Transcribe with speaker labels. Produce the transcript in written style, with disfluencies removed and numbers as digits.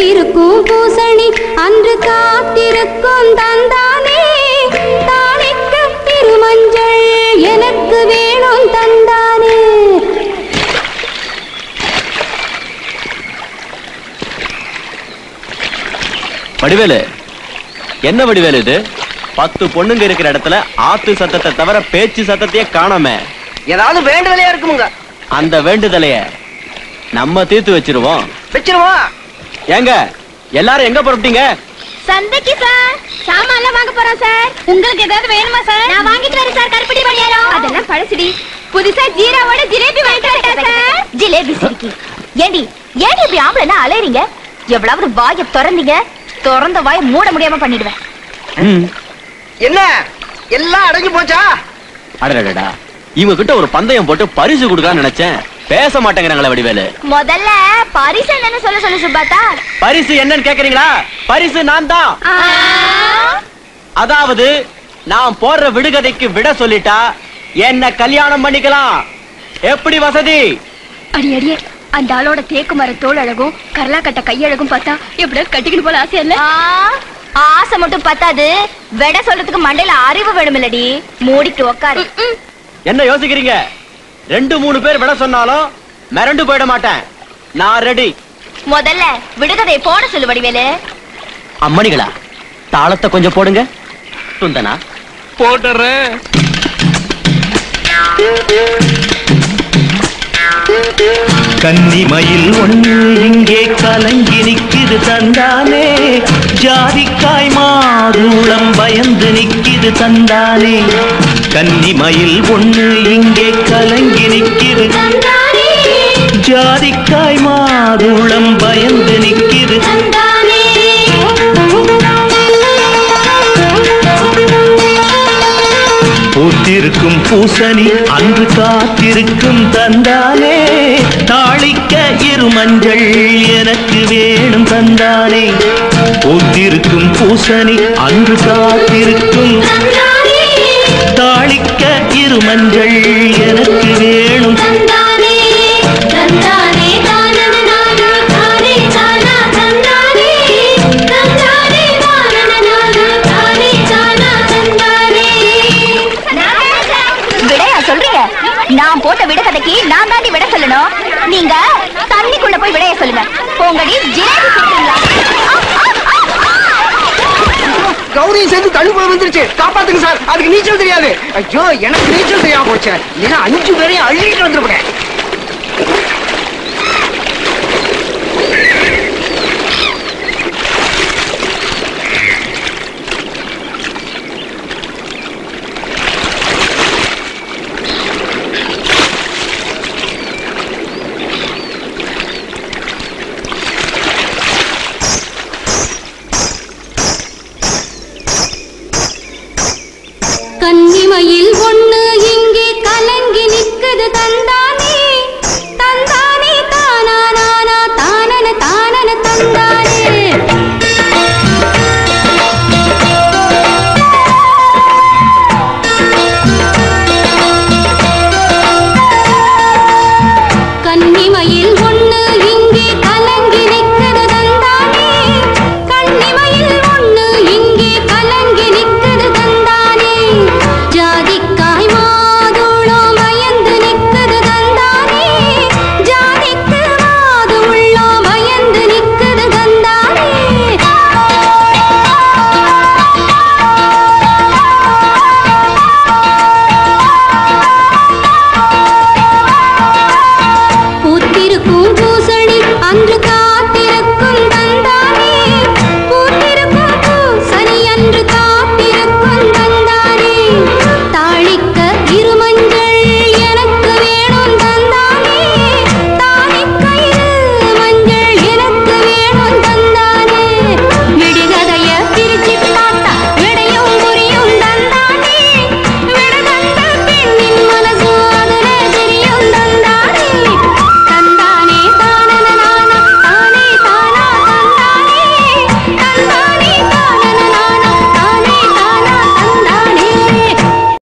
Speaker 1: பூத்திருக்கும் பூசணி அன்று காத்திருக்கும் தந்தானே தானிக்க திருமஞ்சள் எனக்கு வேணும் தந்தானே.
Speaker 2: வடிவேலு, என்ன வடிவேலு இது? 10 பொண்ணுங்க இருக்கிற இடத்துல ஆத்து சத்தத்தை தவிர பேச்சு சத்தத்தையே காணாம.
Speaker 3: ஏதாவது வேண்டுதலையா இருக்குமுங்க.
Speaker 2: அந்த வேண்டுதலைய நம்ம தீர்த்து வச்சிருவோம். ஏங்க எல்லாரும் எங்க புறப்பட்டீங்க?
Speaker 1: சந்தைக்கு சார். சாமான்லாம் வாங்க போறோம் சார். உங்களுக்கு ஏதாவது வேணுமா சார்? நான் வாங்கிட்டு வரேன் சார். கருப்பட்டி பணியாரம் அதெல்லாம் பழசுடி. புதுசா ஜீராவோட ஜிலேபி வாங்கிட்டு வரேன் சார். ஜிலேபி சிரிக்கி. ஏண்டி இப்படி ஆம்பளைனா அலையறீங்க? எவ்வளவு வாயை திறந்தீங்க, திறந்த வாயை மூட முடியாம பண்ணிடுவேன்.
Speaker 3: என்ன எல்லாம் அடங்கி போச்சா?
Speaker 2: அடடடா, இவங்க கிட்ட ஒரு பந்தயம் போட்டு பரிசு கொடுக்கலாம்னு நினைச்சேன். பேச மாட்டேங்கிறாங்களே வடிவேலு.
Speaker 1: முதல்ல பரிசு என்னன்னு சொல்ல சுப்பாத்தா.
Speaker 2: பரிசு என்னன்னு கேக்குறீங்களா? பரிசு நான் தான். அதாவது நான் போடுற விடுகதைக்கு விட சொல்லிட்டா என்ன கல்யாணம் பண்ணிக்கலாம். எப்படி வசதி?
Speaker 1: அடியே அந்த ஆளோட தேக்கு மர தோல் அழகும் கரலா கட்ட கையழகும் பார்த்தா எப்படியா கட்டிக்கிட்டு போல ஆசை இல்ல? ஆசை மட்டும் பத்தாது, விட சொல்றதுக்கு மண்டையில அறிவு வேணுமில்லடி. மூடிட்டு உக்காரு.
Speaker 2: என்ன யோசிக்கிறீங்க? 2-3 பேர் விட சொன்னாலும் மிரண்டு போயிட மாட்டேன். நான் ரெடி.
Speaker 1: முதல்ல விடுகதையை போட சொல்லு வடிவேலு.
Speaker 2: அம்மணிகளா, தாளத்தை கொஞ்சம் போடுங்க. சுந்தனா போடுறேன்.
Speaker 4: கன்னிமயில் ஒண்ணு இங்கே கலங்கி நிக்குது தந்தானே, ஜாதிக்காய் மாதுளம் பயந்து நிக்குது தந்தானே. கன்னிமயில் ஒண்ணு இங்கே கலங்கி நிக்குது தந்தானே, ஜாதிக்காய் மாதுளம் பயந்து நிக்குது தந்தானே. பூத்திருக்கும் பூசணி அன்று காத்திருக்கும் தந்தானே, தாளிக்க இருமஞ்சள் எனக்கு வேணும் தந்தானே. பூத்திருக்கும் பூசணி அன்று காத்திருக்கும் தாளிக்க இருமஞ்சள் எனக்கு வேணும் தந்தானே. தந்தானே
Speaker 1: சொல்றீங்க. நான் போட்ட விடகதைக்கு நான் தாண்டி விட சொல்லணும். நீங்க தண்ணிக்குள்ள போய் விடைய சொல்லுங்க. போங்கடி ஜிலேபி சாப்பிடுங்களா?
Speaker 3: கௌரி சேர்ந்து தண்ணிக்குள்ள வந்துருச்சு. காப்பாத்துங்க சார். அதுக்கு நீச்சல் தெரியாது. ஐயோ, எனக்கு நீச்சல் தெரியாம போச்சு. ஏன்னா 5 பேரையும் அள்ளிட்டு வந்துருப்பேன்.